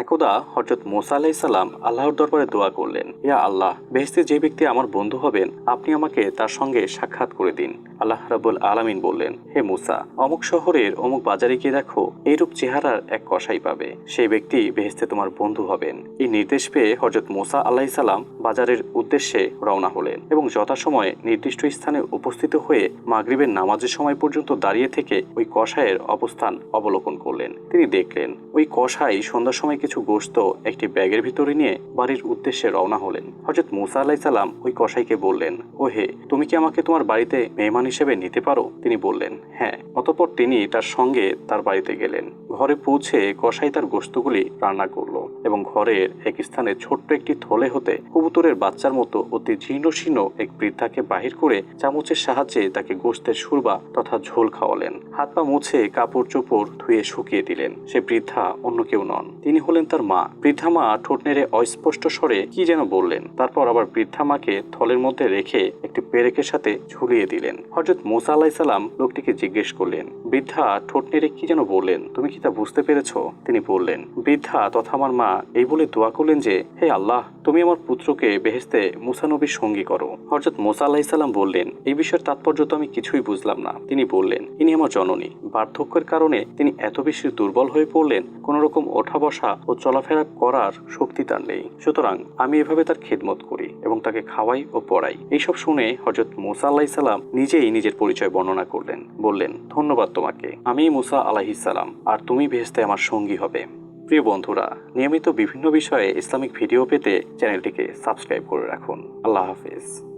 একদা হযরত মুসা আলাইহিস সালাম আল্লাহর দরবারে দোয়া করলেন, ইয়া আল্লাহ, বেহেশতে যে ব্যক্তি আমার বন্ধু হবেন আপনি আমাকে তার সঙ্গে সাক্ষাৎ করে দিন। আল্লাহ রাব্বুল আলামিন বললেন, হে মুসা, অমুক শহরের অমুক বাজারে গিয়ে দেখো এইরূপ চেহারার এক কসাই পাবে, সেই ব্যক্তি বেহেশতে তোমার বন্ধু হবেন। এই নির্দেশ পেয়ে হযরত মুসা আলাইহিস সালাম বাজারের উদ্দেশ্যে রওনা হলেন এবং যথাসময়ে নির্দিষ্ট স্থানে উপস্থিত হয়ে মাগরিবের নামাজের সময় পর্যন্ত দাঁড়িয়ে থেকে ওই কসাইয়ের অবস্থান অবলোকন করলেন। তিনি দেখলেন ওই কসাই সন্ধ্যার সময় কিছু গোশত একটি ব্যাগের ভিতরে নিয়ে বাড়ির উদ্দেশ্যে রওনা হলেন। হযরত মুসা আলাইহিস সালাম ওই কসাইকে বললেন, ও হে, তুমি কি আমাকে তোমার বাড়িতে মেহমান হিসেবে নিতে পারো? তিনি বললেন, হ্যাঁ। অতঃপর তিনি তার সঙ্গে তার বাড়িতে গেলেন। ঘরে পৌঁছে কসাই তার গোশতগুলি রান্না করলো এবং ঘরের এক স্থানে ছোট্ট একটি থলে হতে কবুতরের বাচ্চার মতো অতি জীর্ণ শীর্ণ এক বৃদ্ধাকে বাহির করে চামচের সাহায্যে তাকে গোশতের শুরবা তথা ঝোল খাওয়ালেন। হাত পা মুছে কাপড় চোপড় ধুয়ে শুকিয়ে দিলেন। সে বৃদ্ধা অন্য কেউ নন, তিনি হলেন তার মা। বৃদ্ধা মা ঠোঁট নেড়ে অস্পষ্ট স্বরে কি যেন বললেন, তারপর আবার বৃদ্ধা মাকে থলের মধ্যে রেখে একটি পেরেকের সাথে ঝুলিয়ে দিলেন। হযরত মুসা আলাইহিস সালাম লোকটিকে জিজ্ঞেস করলেন, বৃদ্ধা ঠোঁট নেড়ে কি যেন বললেন, তুমি কি তা বুঝতে পেরেছ? তিনি বললেন, বৃদ্ধা তথা আমার মা এই বলে দোয়া করলেন যে, হে আল্লাহ, তুমি আমার পুত্রকে বেহেশতে মুসা নবীর সঙ্গী করো। হযরত মুসা আলাইহিস সালাম বললেন, এই বিষয়ের তাৎপর্য তো আমি কিছুই বুঝলাম না। তিনি বললেন, ইনি আমার জননী। বার্ধক্যের কারণে তিনি এত বেশি দুর্বল হয়ে পড়লেন, কোন রকম ওঠা বসা ও চলাফেরা করার শক্তি তার নেই। সুতরাং আমি এভাবে তার খেদমত করি এবং তাকে খাওয়াই ও পড়াই। এইসব শুনে হযরত মুসা আলাইহিস সালাম নিজেই নিজের পরিচয় বর্ণনা করলেন। বললেন, ধন্যবাদ তোমাকে, আমি মুসা আলাইহিস সালাম, আর তুমি বেহেশতে আমার সঙ্গী হবে। প্রিয় বন্ধুরা, নিয়মিত বিভিন্ন বিষয়ে ইসলামিক ভিডিও পেতে চ্যানেলটিকে সাবস্ক্রাইব করে রাখুন। আল্লাহ হাফেজ।